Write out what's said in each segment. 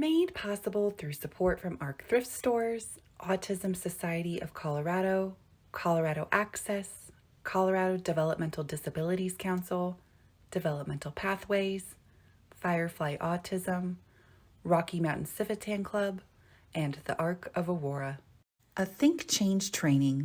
Made possible through support from ARC Thrift Stores, Autism Society of Colorado, Colorado Access, Colorado Developmental Disabilities Council, Developmental Pathways, Firefly Autism, Rocky Mountain Civitan Club, and the Arc of Aurora. A Think Change training.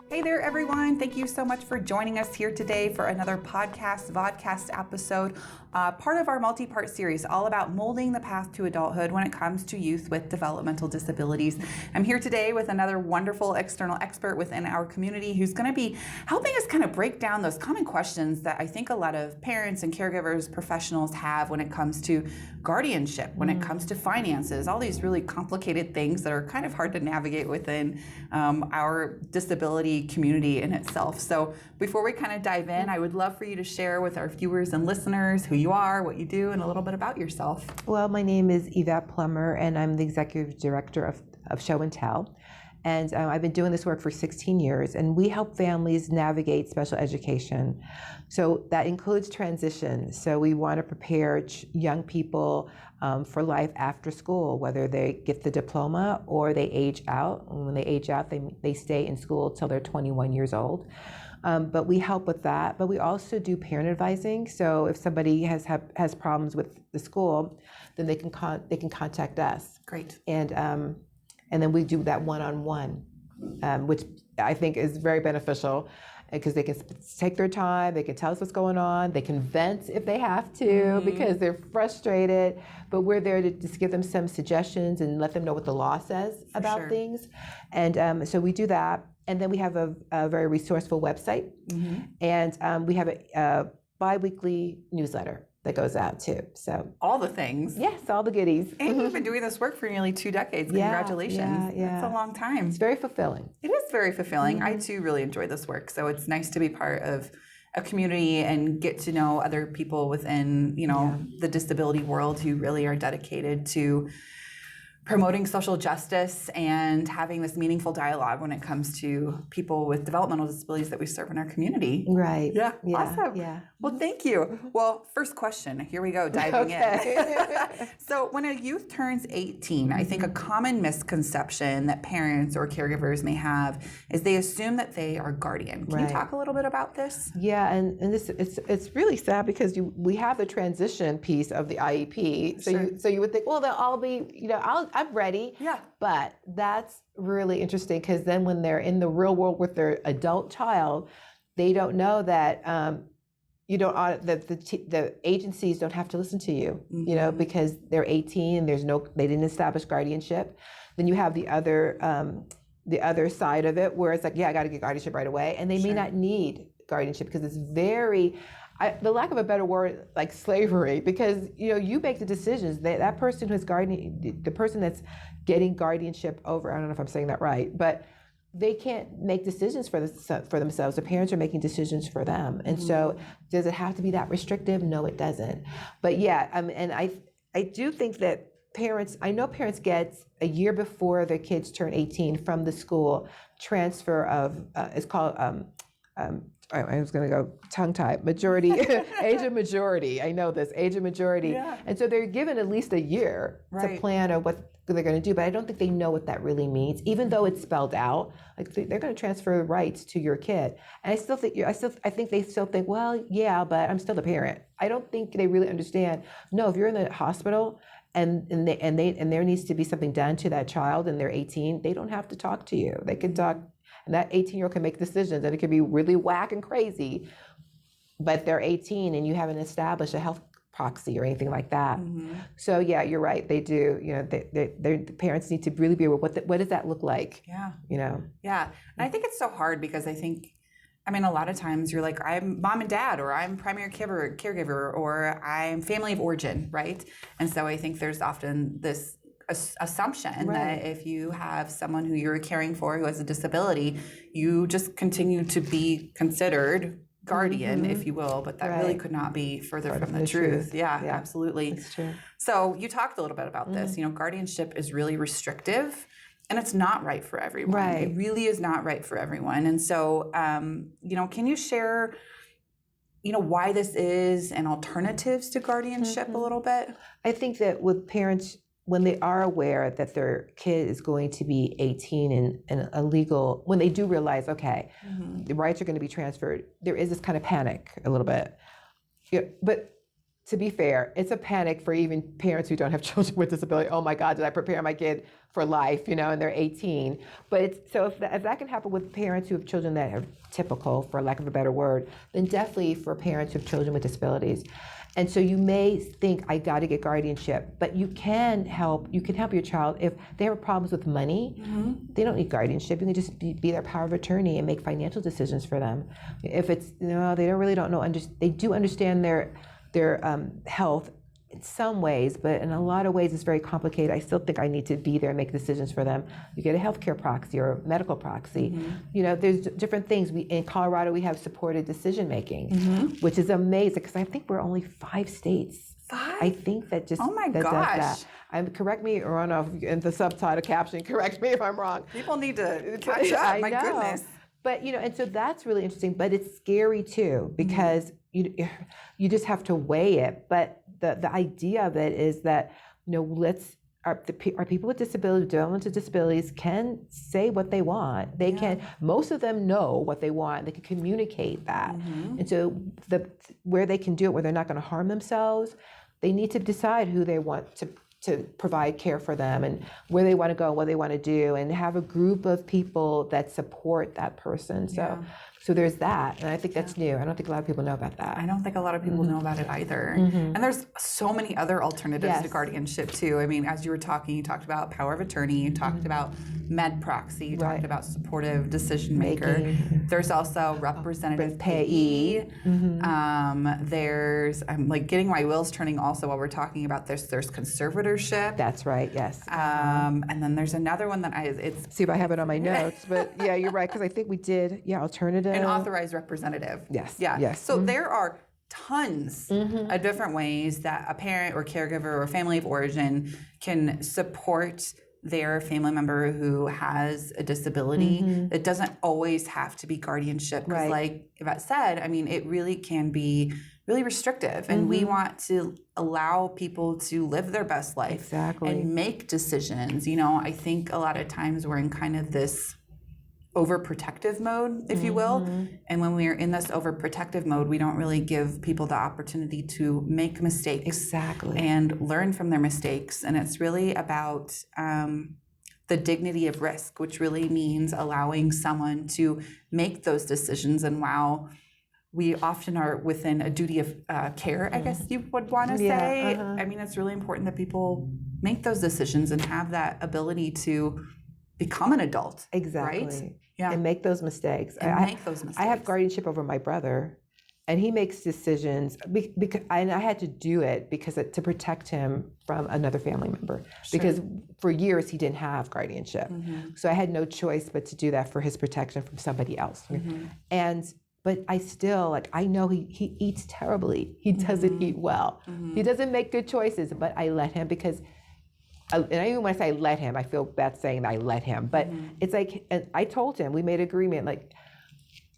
Hey there, everyone. Thank you so much for joining us here today for another vodcast episode, part of our multi-part series all about molding the path to adulthood when it comes to youth with developmental disabilities. I'm here today with another wonderful external expert within our community who's going to be helping us kind of break down those common questions that I think a lot of parents and caregivers, professionals have when it comes to guardianship, when it comes to finances, all these really complicated things that are kind of hard to navigate within our disability community in itself. So before we kind of dive in, I would love for you to share with our viewers and listeners who you are, what you do, and a little bit about yourself. Well, my name is Yvette Plummer, and I'm the executive director of Show and Tell. And I've been doing this work for 16 years, and we help families navigate special education. So that includes transition. So we want to prepare young people for life after school, whether they get the diploma or they age out. And when they age out, they stay in school till they're 21 years old. But we help with that. But we also do parent advising. So if somebody has problems with the school, then they can contact us. Great. And then we do that one-on-one, which I think is very beneficial because they can take their time, they can tell us what's going on, they can vent if they have to because they're frustrated, but we're there to just give them some suggestions and let them know what the law says about things. And so we do that. And then we have a very resourceful website, and we have a bi-weekly newsletter that goes out too. So all the things. Yes, all the goodies. And you've been doing this work for nearly 2 decades. Congratulations. Yeah. That's a long time. It's very fulfilling. It is very fulfilling. I too really enjoy this work. So it's nice to be part of a community and get to know other people within, the disability world who really are dedicated to promoting social justice and having this meaningful dialogue when it comes to people with developmental disabilities that we serve in our community. Right. Yeah. Awesome. Yeah. Well, thank you. Well, first question. Here we go, diving in. So when a youth turns 18, I think a common misconception that parents or caregivers may have is they assume that they are guardian. Can you talk a little bit about this? Yeah, and this it's really sad because we have the transition piece of the IEP. So you would think, well, they'll all be, I'm ready. Yeah. But that's really interesting because then when they're in the real world with their adult child, they don't know that the agencies don't have to listen to you, because they're 18 and they didn't establish guardianship. Then you have the other side of it where it's like, I got to get guardianship right away, and they may not need guardianship because it's very, the lack of a better word, like slavery, because you make the decisions. That person who's the person that's getting guardianship over, I don't know if I'm saying that right, but they can't make decisions for themselves. The parents are making decisions for them, and so does it have to be that restrictive? No, it doesn't. But and I do think that I know parents get a year before their kids turn 18 from the school transfer of it's called. I was going to go tongue-tied, majority, age of majority. I know this, age of majority. Yeah. And so they're given at least a year to plan on what they're going to do, but I don't think they know what that really means, even though it's spelled out. Like they're going to transfer rights to your kid. And I think they still think, well, yeah, but I'm still a parent. I don't think they really understand. No, if you're in the hospital and there needs to be something done to that child and they're 18, they don't have to talk to you. They can talk. And that 18-year-old can make decisions, and it can be really whack and crazy, but they're 18 and you haven't established a health proxy or anything like that. So yeah, you're right. They do. The parents need to really be aware. What does that look like? Yeah. Yeah. And I think it's so hard because a lot of times you're like, I'm mom and dad, or I'm primary caregiver, or I'm family of origin, right? And so I think there's often this assumption that if you have someone who you're caring for who has a disability, you just continue to be considered guardian, if you will, but that really could not be further from the truth. Yeah, absolutely. That's true. So you talked a little bit about this. Guardianship is really restrictive, and it's not right for everyone. It really is not right for everyone. And so, can you share why this is and alternatives to guardianship a little bit? I think that with parents, when they are aware that their kid is going to be 18 and a legal, when they do realize, okay, the rights are going to be transferred, there is this kind of panic a little bit. Yeah, but to be fair, it's a panic for even parents who don't have children with disability. Oh my God, did I prepare my kid for life, and they're 18. But if that can happen with parents who have children that are typical, for lack of a better word, then definitely for parents who have children with disabilities. And so you may think, I got to get guardianship, but you can help your child if they have problems with money. They don't need guardianship. You can just be their power of attorney and make financial decisions for them. If it's, they don't know, they do understand their health in some ways, but in a lot of ways it's very complicated. I still think I need to be there and make decisions for them. You get a healthcare proxy or a medical proxy. There's different things. In Colorado, we have supported decision making, which is amazing because I think we're only 5 states. 5? I think that just oh my that gosh. does that. Correct me, or in the subtitle caption, correct me if I'm wrong. People need to catch up. My goodness. But and so that's really interesting. But it's scary too because you just have to weigh it. But the idea of it is that our people with disabilities, developmental disabilities, can say what they want. They can. Most of them know what they want. They can communicate that. And so where they can do it, where they're not going to harm themselves, they need to decide who they want to provide care for them and where they want to go and what they want to do, and have a group of people that support that person. So there's that, and I think that's new. I don't think a lot of people know about that. I don't think a lot of people know about it either. And there's so many other alternatives to guardianship too. I mean, as you were talking, you talked about power of attorney, you talked about med proxy, you talked about supportive decision maker. There's also representative payee. There's, I'm like getting my wheels turning also while we're talking about this. There's conservatorship. That's right, yes. And then there's another one that see if I have it on my notes, but yeah, you're right, because I think we did, alternative. An authorized representative. Yes. Yeah. Yes. So there are tons of different ways that a parent or caregiver or family of origin can support their family member who has a disability. It doesn't always have to be guardianship. Because like Yvette said, I mean, it really can be really restrictive. And we want to allow people to live their best life and make decisions. I think a lot of times we're in kind of this overprotective mode, if you will. And when we're in this overprotective mode, we don't really give people the opportunity to make mistakes and learn from their mistakes. And it's really about the dignity of risk, which really means allowing someone to make those decisions. And while we often are within a duty of care, I guess you would want to say, I mean, it's really important that people make those decisions and have that ability to become an adult. Right? Yeah. And make those mistakes. I have guardianship over my brother, and he makes decisions and I had to do it because to protect him from another family member. Because for years he didn't have guardianship. So I had no choice but to do that for his protection from somebody else. But I still, I know he eats terribly. He doesn't eat well. He doesn't make good choices, but I let him because and even when I say I let him, I feel bad saying that I let him. But it's like, and I told him, we made agreement,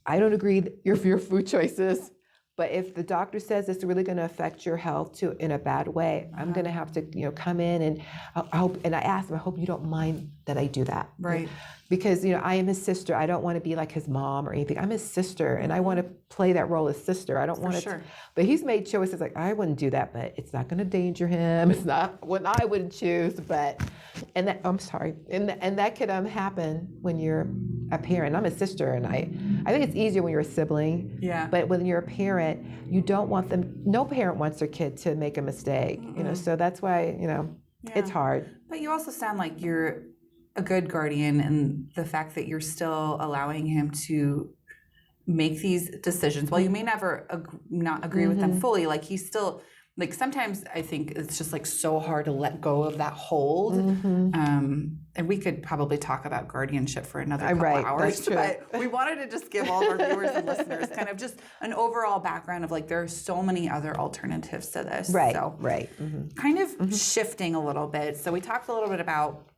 I don't agree with your food choices, but if the doctor says it's really going to affect your health in a bad way, I'm going to have to, come in and I hope, and I asked him, I hope you don't mind that I do that. Right. Because, I am his sister. I don't want to be like his mom or anything. I'm his sister, and I want to play that role as sister. I don't want to. But he's made choices I wouldn't do that, but it's not going to endanger him. It's not what I wouldn't choose. I'm sorry. And that could happen when you're a parent. I'm a sister, and I think it's easier when you're a sibling. Yeah. But when you're a parent, you don't want them. No parent wants their kid to make a mistake. So that's why it's hard. But you also sound like you're a good guardian, and the fact that you're still allowing him to make these decisions. While you may never not agree with them fully, he's still sometimes I think it's just so hard to let go of that hold. And we could probably talk about guardianship for another couple hours, but we wanted to just give all of our viewers and listeners kind of just an overall background of there are so many other alternatives to this. Right. So kind of shifting a little bit. So we talked a little bit about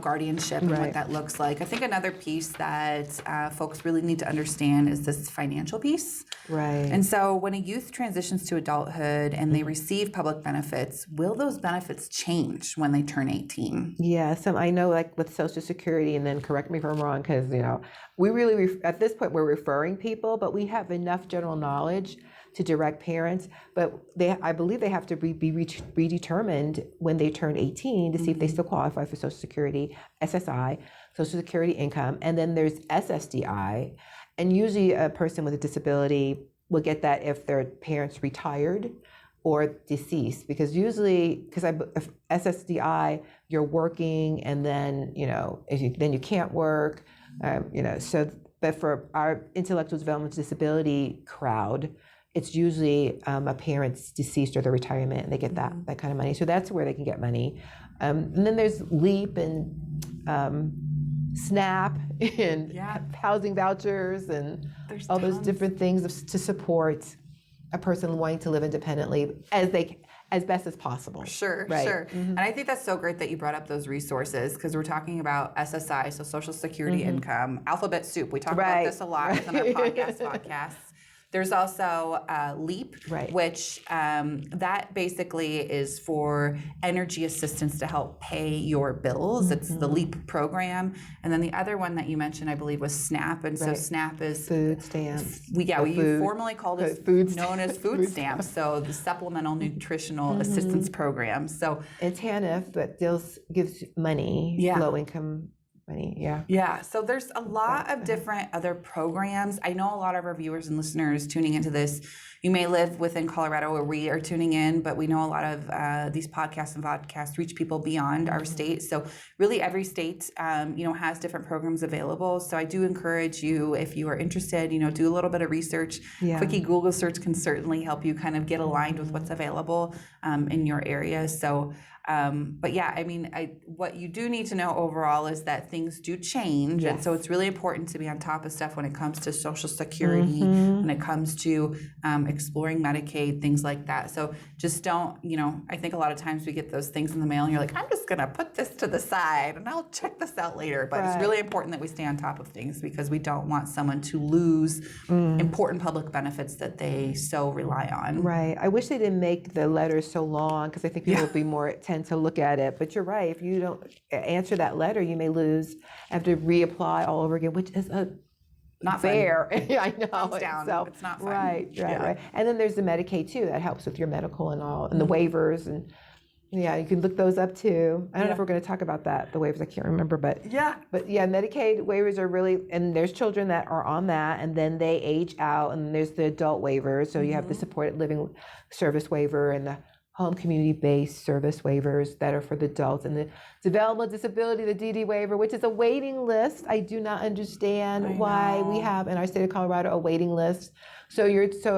guardianship and what Right. that looks like. I think another piece that folks really need to understand is this financial piece. Right. And so when a youth transitions to adulthood and they receive public benefits, will those benefits change when they turn 18? Yeah, I know, like with Social Security, and then correct me if I'm wrong, because we really at this point we're referring people, but we have enough general knowledge to direct parents. But I believe they have to be redetermined when they turn 18 to see if they still qualify for Social Security, SSI, Social Security income, and then there's SSDI, and usually a person with a disability will get that if their parents retired or deceased, because usually, if SSDI, you're working and then then you can't work, so. But for our intellectual developmental disability crowd, it's usually a parent's deceased or their retirement, and they get that kind of money. So that's where they can get money. And then there's LEAP and SNAP and housing vouchers and There's all those tons. different things to support a person wanting to live independently as best as possible. Sure, Right. sure. And I think that's so great that you brought up those resources, because we're talking about SSI, so Social Security income, alphabet soup. We talk about this a lot within our podcasts. There's also LEAP, which that basically is for energy assistance to help pay your bills. It's the LEAP program. And then the other one that you mentioned, I believe, was SNAP. And so SNAP is food stamps. We formally called it known as food stamps. So the Supplemental Nutritional Assistance Program. So and TANF that gives money, low income money. Yeah. So there's a lot of different other programs. I know a lot of our viewers and listeners tuning into this, you may live within Colorado where we are tuning in, but we know a lot of these podcasts and vodcasts reach people beyond our state. So really every state, has different programs available. So I do encourage you, if you are interested, do a little bit of research. Quickie Google search can certainly help you kind of get aligned with what's available in your area. So but yeah, I mean, what you do need to know overall is that things do change. And so it's really important to be on top of stuff when it comes to Social Security, when it comes to exploring Medicaid, things like that. So just don't, I think a lot of times we get those things in the mail and you're like, I'm just going to put this to the side and I'll check this out later. But it's really important that we stay on top of things, because we don't want someone to lose important public benefits that they so rely on. Right. I wish they didn't make the letters so long, because I think people would be more tend to look at it. But you're right. If you don't answer that letter, you may have to reapply all over again, which is not fair. I know. Thumbs down. So, it's not fun. Right. And then there's the Medicaid too that helps with your medical and all, and the waivers, and you can look those up too. I don't know if we're going to talk about that, the waivers. I can't remember, but Medicaid waivers are really, and there's children that are on that, and then they age out, and there's the adult waivers. So you have the supported living service waiver and the home community-based service waivers that are for the adults, and the developmental disability, the DD waiver, which is a waiting list. I do not understand why we have in our state of Colorado a waiting list. So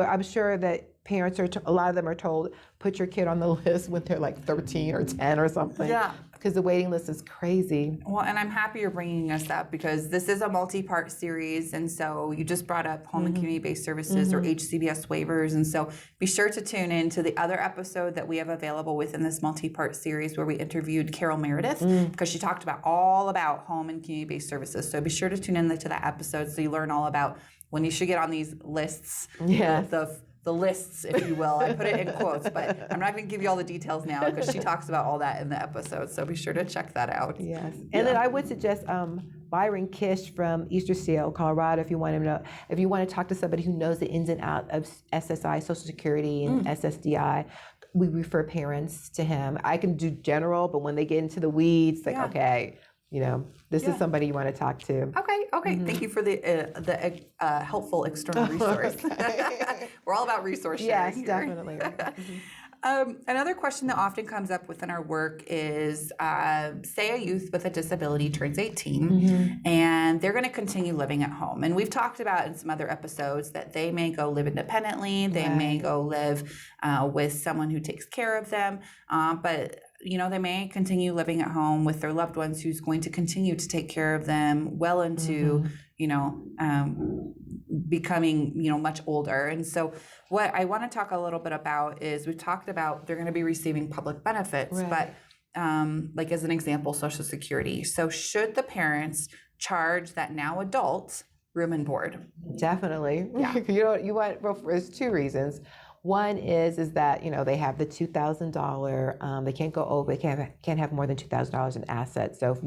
I'm sure that parents a lot of them are told, put your kid on the list when they're like 13 or 10 or something. Yeah. Because the waiting list is crazy. Well, and I'm happy you're bringing us up, because this is a multi-part series. And so you just brought up home and community-based services or HCBS waivers. And so be sure to tune in to the other episode that we have available within this multi-part series, where we interviewed Carol Meredith, because she talked all about home and community-based services. So be sure to tune in to that episode so you learn all about when you should get on these lists. The lists, if you will. I put it in quotes, but I'm not going to give you all the details now, because she talks about all that in the episode. So be sure to check that out. Yes. And then I would suggest Byron Kish from Easter Seal, Colorado, if you want to talk to somebody who knows the ins and outs of SSI, Social Security, and SSDI. We refer parents to him. I can do general, but when they get into the weeds, okay, this is somebody you want to talk to. Okay. Thank you for the helpful external resource. We're all about resource sharing. Yes, definitely. Another question that often comes up within our work is, say a youth with a disability turns 18 and they're going to continue living at home. And we've talked about in some other episodes that they may go live independently. They may go live with someone who takes care of them. But they may continue living at home with their loved ones who's going to continue to take care of them well into, becoming, much older. And so what I want to talk a little bit about is we've talked about they're going to be receiving public benefits, but like as an example, Social Security. So should the parents charge that now adult room and board? Definitely. Yeah. You want, well, there's two reasons. One is that, they have the $2,000, they can't go over, they can't have more than $2,000 in assets. So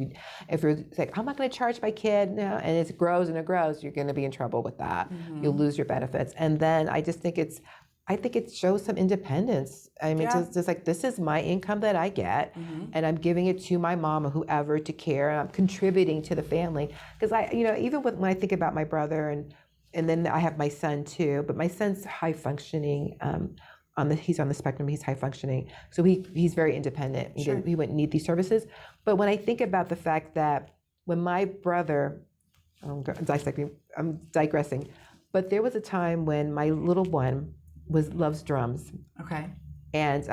if you're like, I'm not going to charge my kid now, and it grows and it grows, you're going to be in trouble with that. You'll lose your benefits. And then I think it shows some independence. I mean, just like, this is my income that I get, and I'm giving it to my mom or whoever to care, and I'm contributing to the family. Because even when I think about my brother, and then I have my son too, but my son's high functioning. He's on the spectrum. He's high functioning, so he's very independent. He wouldn't need these services. But when I think about the fact that when my brother, I'm digressing, but there was a time when my little one loves drums. Okay. And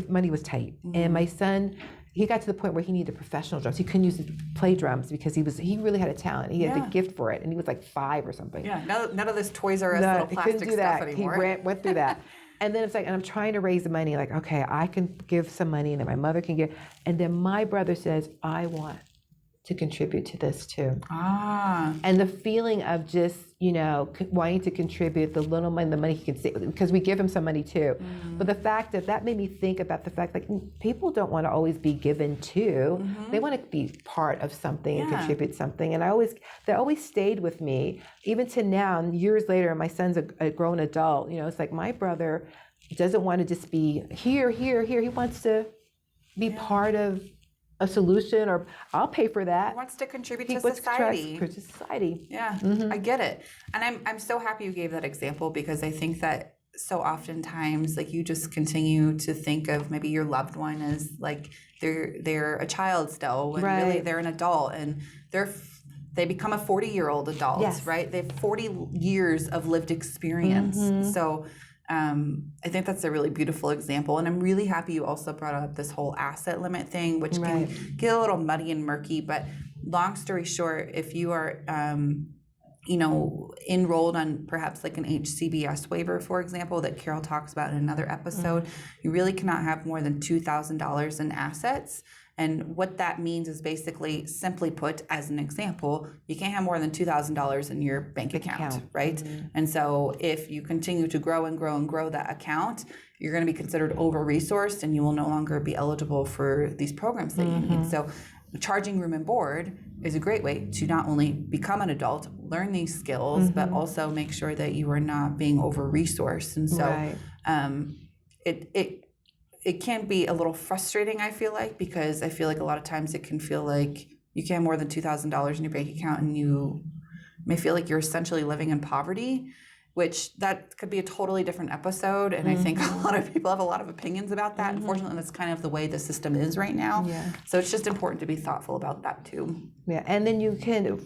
money was tight. And my son, he got to the point where he needed professional drums. He couldn't play drums because he really had a talent. He had the gift for it, and he was like 5 or something. Yeah. None of this Toys R Us little plastic stuff anymore. He went through that. And then it's like, and I'm trying to raise the money, like, okay, I can give some money, and then my mother can give. And then my brother says, I want to contribute to this too. And the feeling of just, wanting to contribute the little money, the money he can save, because we give him some money too. But the fact that made me think about the fact, like, people don't want to always be given to. They want to be part of something and contribute something. And that always stayed with me, even to now, and years later, my son's a grown adult. It's like, my brother doesn't want to just be here. He wants to be part of a solution, or I'll pay for that. He wants to contribute to society. To society. Yeah, I get it. And I'm so happy you gave that example, because I think that so oftentimes, like, you just continue to think of maybe your loved one as like they're a child still, when really they're an adult, and they become a 40-year-old adult, right? They have 40 years of lived experience. So I think that's a really beautiful example. And I'm really happy you also brought up this whole asset limit thing, which can get a little muddy and murky. But long story short, if you are, enrolled on perhaps like an HCBS waiver, for example, that Carol talks about in another episode, you really cannot have more than $2,000 in assets. And what that means is, basically, simply put, as an example, you can't have more than $2,000 in your bank account, right? And so if you continue to grow and grow and grow that account, you're going to be considered over-resourced, and you will no longer be eligible for these programs that you need. So charging room and board is a great way to not only become an adult, learn these skills, but also make sure that you are not being over-resourced. And so it can be a little frustrating, I feel like, because I feel like a lot of times it can feel like you can't have more than $2,000 in your bank account, and you may feel like you're essentially living in poverty, which that could be a totally different episode. And I think a lot of people have a lot of opinions about that. Unfortunately, that's kind of the way the system is right now. So it's just important to be thoughtful about that too. Yeah, and then you can,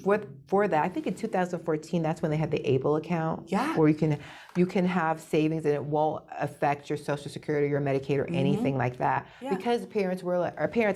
for that, I think in 2014, that's when they had the ABLE account. Yeah. Where you can have savings, and it won't affect your Social Security or your Medicaid or anything like that. Yeah. Because parents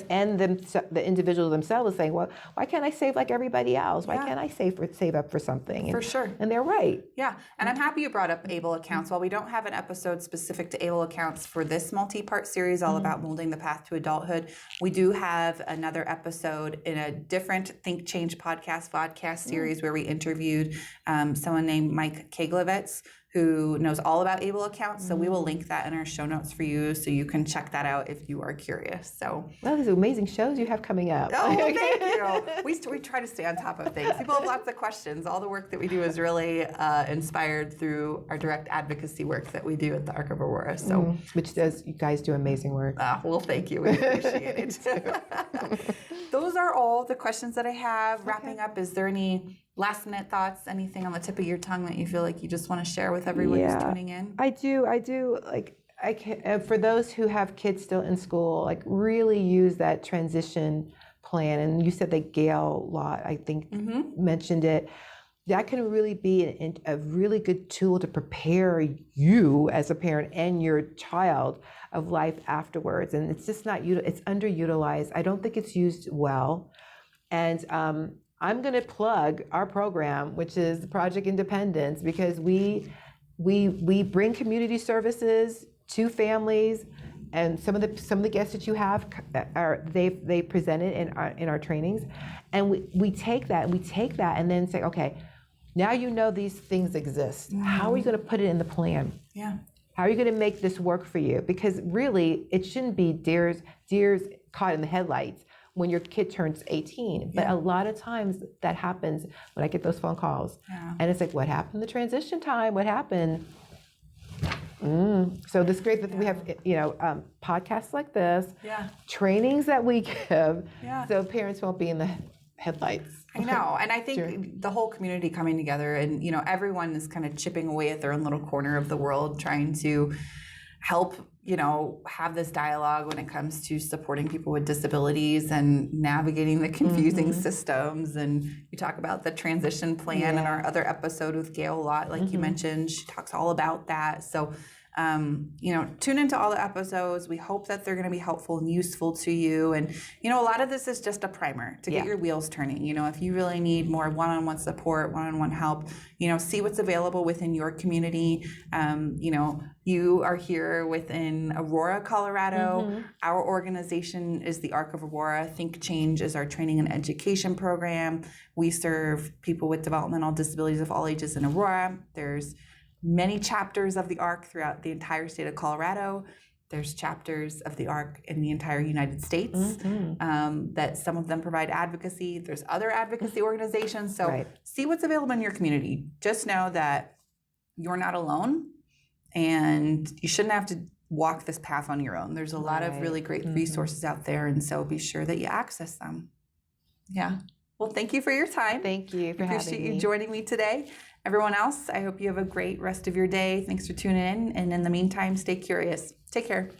and the individual themselves saying, well, why can't I save like everybody else? Why can't I save up for something? For sure. And they're right. Yeah, and I'm happy you brought up ABLE accounts. While we don't have an episode specific to ABLE accounts for this multi-part series all about molding the path to adulthood, we do have another episode in a different Think Change podcast series where we interviewed someone named Mike Kaglevitz, who knows all about ABLE accounts. So we will link that in our show notes for you, so you can check that out if you are curious. So, well, these amazing shows you have coming up. Oh, thank you. We try to stay on top of things. People have lots of questions. All the work that we do is really inspired through our direct advocacy work that we do at the Arc of Aurora. So, you guys do amazing work. Well, thank you. We appreciate it. Those are all the questions that I have. Wrapping up, is there any last minute thoughts, anything on the tip of your tongue that you feel like you just want to share with everyone who's tuning in? I do. Like, for those who have kids still in school, like, really use that transition plan. And you said that Gail Lott, I think, mentioned it. That can really be a really good tool to prepare you as a parent and your child of life afterwards. And it's just it's underutilized. I don't think it's used well. And I'm going to plug our program, which is Project Independence, because we bring community services to families and some of the guests that you have are they presented in our trainings, and we take that and then say, okay, now you know these things exist. How are you going to put it in the plan? Yeah. How are you going to make this work for you? Because really, it shouldn't be deers caught in the headlights when your kid turns 18. But a lot of times that happens when I get those phone calls. Yeah. And it's like, what happened? The transition time, what happened? So it's great that we have, podcasts like this, trainings that we give, so parents won't be in the headlights. I know. And I think the whole community coming together and, everyone is kind of chipping away at their own little corner of the world, trying to help, have this dialogue when it comes to supporting people with disabilities and navigating the confusing systems. And you talk about the transition plan in our other episode with Gail a lot, like you mentioned. She talks all about that. So, tune into all the episodes. We hope that they're going to be helpful and useful to you. And, a lot of this is just a primer to get your wheels turning. If you really need more one-on-one support, one-on-one help, see what's available within your community. You are here within Aurora, Colorado. Our organization is the Arc of Aurora. Think Change is our training and education program. We serve people with developmental disabilities of all ages in Aurora. There's many chapters of the ARC throughout the entire state of Colorado. There's chapters of the ARC in the entire United States that some of them provide advocacy. There's other advocacy organizations. So see what's available in your community. Just know that you're not alone and you shouldn't have to walk this path on your own. There's a lot of really great resources out there. And so be sure that you access them. Yeah. Well, thank you for your time. Thank you for having me. Appreciate you joining me today. Everyone else, I hope you have a great rest of your day. Thanks for tuning in. And in the meantime, stay curious. Take care.